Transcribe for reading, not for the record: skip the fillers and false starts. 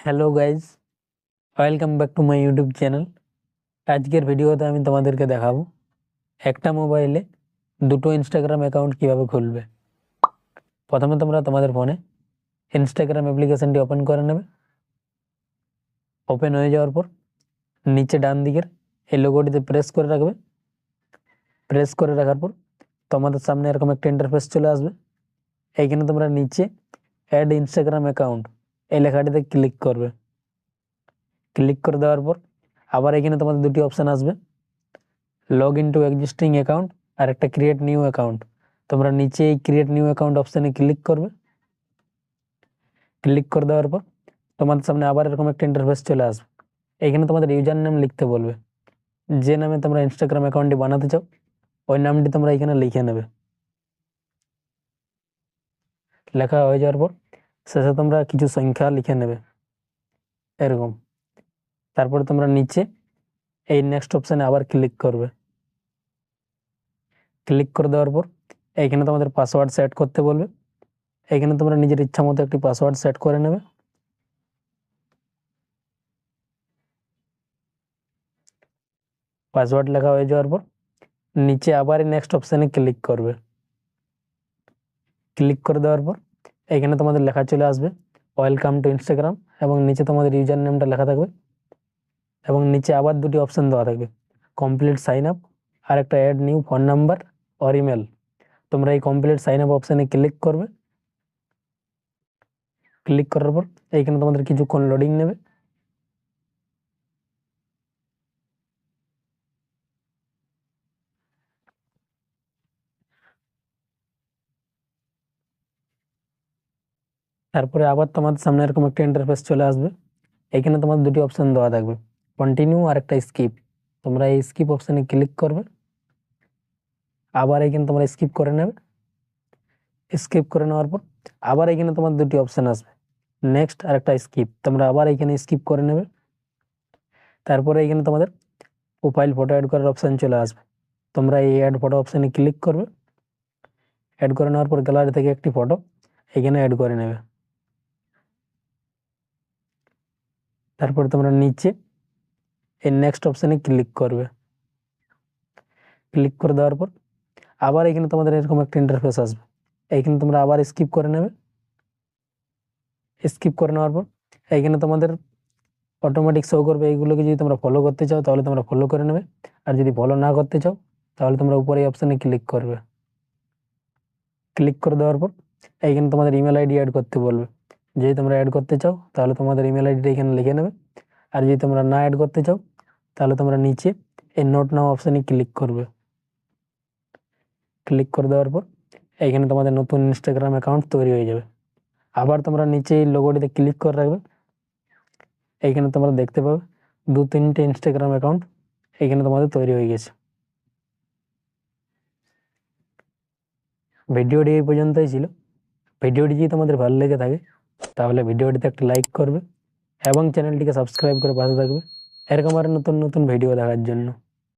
Hello guys, welcome back to my YouTube channel. আজকের ভিডিওতে আমি তোমাদেরকে দেখাবো একটা মোবাইলে দুটো ইনস্টাগ্রাম অ্যাকাউন্ট কিভাবে খুলবে। প্রথমে তোমরা তোমাদের ফোনে ইনস্টাগ্রাম অ্যাপ্লিকেশনটি ওপেন করে নেবে। ওপেন হয়ে যাওয়ার পর নিচে ডান দিকের এই লোগোটিতে প্রেস করে রাখবে। প্রেস করে রাখার পর তোমাদের সামনে এরকম একটা ইন্টারফেস চলে আসবে। এইখানে তোমরা নিচে অ্যাড ইনস্টাগ্রাম অ্যাকাউন্ট এই লেখাটিতে ক্লিক করবে। ক্লিক করে দেওয়ার পর আবার এখানে তোমাদের দুটি অপশান আসবে, log in to existing account আর একটা ক্রিয়েট নিউ অ্যাকাউন্ট। তোমরা নিচে এই ক্রিয়েট নিউ অ্যাকাউন্ট অপশানে ক্লিক করবে। ক্লিক করে দেওয়ার পর তোমাদের সামনে আবার এরকম একটা ইন্টারফেস চলে আসবে। এইখানে তোমাদের ইউজার নেম লিখতে বলবে। যে নামে তোমরা ইনস্টাগ্রাম অ্যাকাউন্টটি বানাতে চাও ওই নামটি তোমরা এখানে লিখে নেবে। লেখা হয়ে যাওয়ার পর শেষে তোমরা কিছু সংখ্যা লিখে নেবে এরকম। তারপরে তোমরা নিচে এই নেক্সট অপশানে আবার ক্লিক করবে। ক্লিক করে দেওয়ার পর এইখানে তোমাদের পাসওয়ার্ড সেট করতে বলবে। এখানে তোমরা নিজের ইচ্ছা মতো একটি পাসওয়ার্ড সেট করে নেবে। পাসওয়ার্ড লেখা হয়ে যাওয়ার পর নিচে আবার নেক্সট অপশানে ক্লিক করবে। ক্লিক করে দেওয়ার পর এখানে তোমাদের লেখা চলে আসবে ওয়েলকাম টু ইনস্টাগ্রাম এবং নিচে তোমাদের ইউজার নেমটা লেখা থাকবে এবং নিচে আবার দুটি অপশান দেওয়া থাকবে, কমপ্লিট সাইন আপ আর একটা add new phone number or email. তোমরা এই কমপ্লিট সাইন আপ অপশানে ক্লিক করবে। ক্লিক করার পর এইখানে তোমাদের কিছুক্ষণ লোডিং নেবে। তারপরে আবার তোমাদের সামনে এরকম একটা ইন্টারফেস চলে আসবে। এখানে তোমার দুটি অপশান দেওয়া থাকবে, কন্টিনিউ আর একটা স্কিপ। তোমরা এই স্কিপ অপশানে ক্লিক করবে। আবার এখানে তোমরা স্কিপ করে নেবে। স্কিপ করে নেওয়ার পর আবার এখানে তোমার দুটি অপশান আসবে, নেক্সট আর একটা স্কিপ। তোমরা আবার এখানে স্কিপ করে নেবে। তারপরে এখানে তোমাদের প্রোফাইল ফটো অ্যাড করার অপশান চলে আসবে। তোমরা এই অ্যাড ফটো অপশানে ক্লিক করবে। অ্যাড করে নেওয়ার পর গ্যালারি থেকে একটি ফটো এখানে অ্যাড করে নেবে। তারপরে তোমরা নিচে এই নেক্সট অপশানে ক্লিক করবে। ক্লিক করে দেওয়ার পর আবার এখানে তোমাদের এরকম একটা ইন্টারফেস আসবে। এইখানে তোমরা আবার স্কিপ করে নেবে। স্কিপ করে নেওয়ার পর এইখানে তোমাদের অটোমেটিক শো করবে। এইগুলোকে যদি তোমরা ফলো করতে চাও তাহলে তোমরা ফলো করে নেবে, আর যদি ফলো না করতে চাও তাহলে তোমরা উপরে এই অপশানে ক্লিক করবে। ক্লিক করে দেওয়ার পর এইখানে তোমাদের ইমেল আইডি অ্যাড করতে বলবে। যদি তোমরা অ্যাড করতে চাও তাহলে তোমাদের ইমেল আইডিটা এখানে লিখে নেবে, আর যদি তোমরা না অ্যাড করতে চাও তাহলে তোমরা নিচে এই নোট নাও অপশানে ক্লিক করবে। ক্লিক করে দেওয়ার পর এইখানে তোমাদের নতুন ইনস্টাগ্রাম অ্যাকাউন্ট তৈরি হয়ে যাবে। আবার তোমরা নিচে এই লোগোটিতে ক্লিক করে রাখবে। এইখানে তোমরা দেখতে পাবে 2-3টে ইনস্টাগ্রাম অ্যাকাউন্ট এইখানে তোমাদের তৈরি হয়ে গেছে। ভিডিওটি এই পর্যন্তই ছিল। ভিডিওটি যদি তোমাদের ভালো লেগে থাকে তাহলে ভিডিওটিতে একটা লাইক করবে এবং চ্যানেলটিকে সাবস্ক্রাইব করে পাশে থাকবে এরকম আর নতুন নতুন ভিডিও দেখার জন্য।